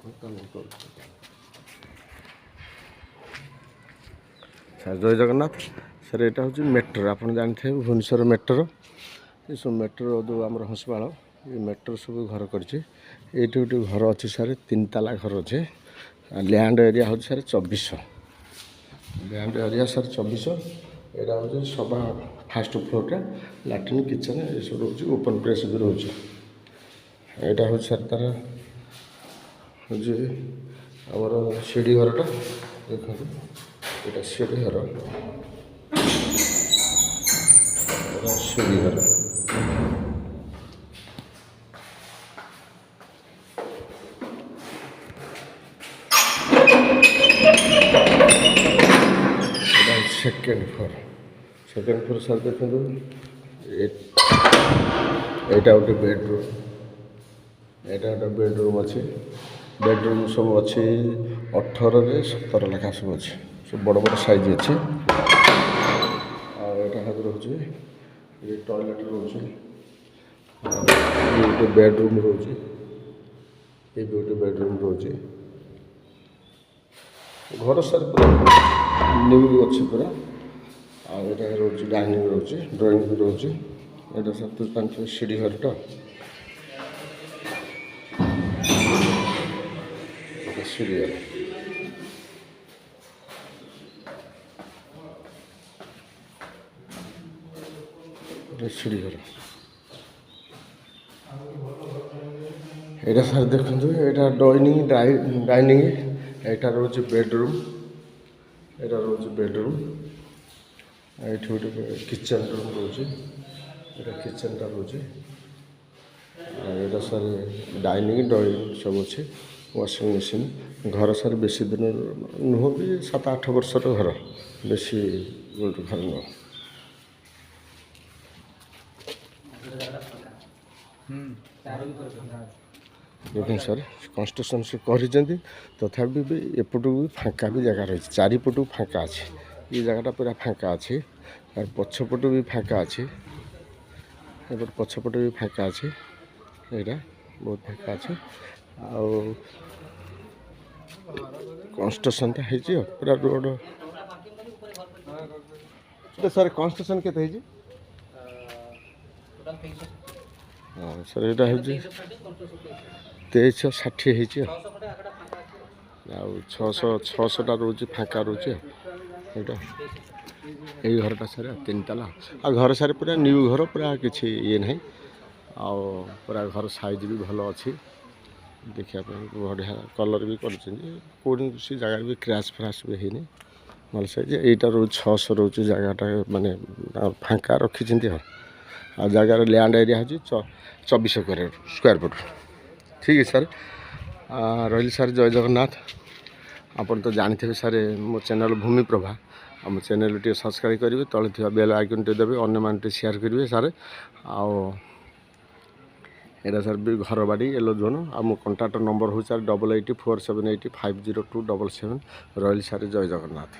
Sir ଜୟ Jagannath. Sir ଏଇଟା ହେଉଛି metro, ଆପଣ ଜାଣିଥିବେ ଭୁବନେଶ୍ୱର ମେଟ୍ରୋ। ଏସବୁ ମେଟ୍ରୋ ଯେଉଁ ଆମର ହଂସପାଳ, ଏ ମେଟ୍ରୋ ସବୁ ଘର କରିଛି। ଏଇଠି ଗୋଟେ ଘର ଅଛି ସାର୍, 3 ତାଲା ଘର ଅଛି। ଲ୍ୟାଣ୍ଡ ଏରିଆ ହେଉଛି ସାର୍ 2400। Land area sir 2400। ଏଇଟା ହେଉଛି ସଭା ଫାଷ୍ଟ ଫ୍ଲୋର୍ଟା, ଲାଟ୍ରିନ୍ କିଚେନ୍ ଏସବୁ ରହୁଛି, ଓପନ୍ ପ୍ରେସ୍ ବି ରହୁଛି। ଏଇଟା ହେଉଛି ସାର୍ ତା'ର ହେଉଛି ଆମର ସିଢ଼ି ଘରଟା, ଦେଖନ୍ତୁ ଏଇଟା ସିଢ଼ି ଘର, ଏଇଟା ସିଢ଼ି ଘର। ଏଇଟା second floor. Second floor sir ଦେଖନ୍ତୁ, ଏଇଟା ଗୋଟେ ବେଡ଼ରୁମ୍, ଏଇଟା ଗୋଟେ ବେଡ଼ରୁମ୍ ଅଛି। ବେଡ଼ରୁମ୍ ସବୁ ଅଛି 18ରେ 17 ଲେଖା ସବୁ ଅଛି, ସବୁ ବଡ଼ ବଡ଼ ସାଇଜ୍ ଅଛି। ଆଉ ଏଇଟା ରହୁଛି, ଏ ଟଏଲେଟ୍ ରହୁଛି, ଗୋଟେ ବେଡ଼ରୁମ୍ ରହୁଛି, ଏ ବି ଗୋଟେ ବେଡ଼ରୁମ୍ ରହୁଛି। ଘର ସାର୍ ପୁରା ନ୍ୟୁ ଅଛି ପୁରା। ଆଉ ଏଇଟା ରହୁଛି ଡାଇନିଂ ରହୁଛି, ଡ୍ରଇଂ ବି ରହୁଛି। ଏଇଟା ସାର୍ ତ ଜାଣିଥିବେ ସିଢ଼ି ଘରଟା, ସିଢ଼ି ଘର। ସିଢ଼ି ଘର ଏଇଟା ସାର୍ ଦେଖନ୍ତୁ, ଏଇଟା ଡାଇନିଂ, ଏଇଟା ରହୁଛି ବେଡ଼ରୁମ୍, ଏଇଟା ରହୁଛି ବେଡ଼ରୁମ୍। ଏଇଠି ଗୋଟେ କିଚେନ୍ ରୁମ୍ ରହୁଛି, ଏଇଟା କିଚେନ୍ଟା ରହୁଛି। ଆଉ ଏଇଟା ସାର୍ ଡାଇନିଂ ଡ୍ରଇଂ ସବୁ ଅଛି, ୱାସିଂ ମେସିନ୍। ଘର ସାର୍ ବେଶୀ ଦିନ ନୁହଁ, ବି 7-8 ବର୍ଷର ଘର, ବେଶୀ ଘର ନୁହଁ। ଦେଖନ୍ତୁ ସାର୍ କନଷ୍ଟ୍ରକ୍ସନ୍ ସେ କରିଛନ୍ତି, ତଥାପି ବି ଏପଟକୁ ବି ଫାଙ୍କା ବି ଜାଗା ରହିଛି, ଚାରିପଟକୁ ଫାଙ୍କା ଅଛି। ଏ ଜାଗାଟା ପୁରା ଫାଙ୍କା ଅଛି। ଆଉ ପଛପଟୁ ବି ଫାଙ୍କା ଅଛି, ଏପଟେ ପଛପଟୁ ବି ଫାଙ୍କା ଅଛି। ଏଇଟା ବହୁତ ଫାଙ୍କା ଅଛି। ଆଉ କନଷ୍ଟ୍ରକ୍ସନ୍ଟା ହେଇଛି ଆଉ ପୁରା ରୋଡ଼। ସାର୍ କନଷ୍ଟ୍ରକ୍ସନ୍ କେତେ ହେଇଛି? ହଁ ସାର୍ ଏଇଟା ହେଉଛି 2360 ହେଇଛି ଆଉ 600ଟା ରହୁଛି ଫାଙ୍କା ରହୁଛି। ଏଇଟା ଏଇ ଘରଟା ସାର୍ 3 ତାଲା। ଆଉ ଘର ସାର୍ ପୁରା ନ୍ୟୁ ଘର, ପୁରା କିଛି ଇଏ ନାହିଁ। ଆଉ ପୁରା ଘର ସାଇଜ୍ ବି ଭଲ ଅଛି, ଦେଖିବା ପାଇଁ ବଢ଼ିଆ କଲର୍ ବି କରିଛନ୍ତି। କୌଣସି ଜାଗାରେ ବି କ୍ରାସ୍ ଫ୍ରାସ୍ ବି ହେଇନି, ଭଲ ସାଇଜ୍। ଏଇଟା ରହୁଛି 600 ରହୁଛି ଜାଗାଟା, ମାନେ ଫାଙ୍କା ରଖିଛନ୍ତି। ଆଉ ଜାଗାର ଲ୍ୟାଣ୍ଡ ଏରିଆ ହେଉଛି 2400 ସ୍କୋୟାର ଫୁଟ୍। ଠିକ୍ ଅଛି ସାର୍। ରହିଲି ସାର୍, ଜୟ ଜଗନ୍ନାଥ। ଆପଣ ତ ଜାଣିଥିବେ ସାର୍ ମୋ ଚ୍ୟାନେଲ୍ ଭୂମିପ୍ରଭା। ଆଉ ମୋ ଚ୍ୟାନେଲ୍ ଟିକେ ସବସ୍କ୍ରାଇବ୍ କରିବେ, ତଳେ ଥିବା ବେଲ୍ ଆଇକନ୍ ଟିକେ ଦେବେ, ଅନ୍ୟମାନେ ଟିକେ ସେୟାର କରିବେ ସାର୍। ଆଉ ଏଇଟା ସାର୍ ବି ଘର ବାଡ଼ି ୟେଲୋ ଜୋନ୍। ଆଉ ମୋ କଣ୍ଟାକ୍ଟ ନମ୍ବର ହେଉଛି ସାର୍ 884780502777। ରହିଲି ସାର୍, ଜୟ ଜଗନ୍ନାଥ।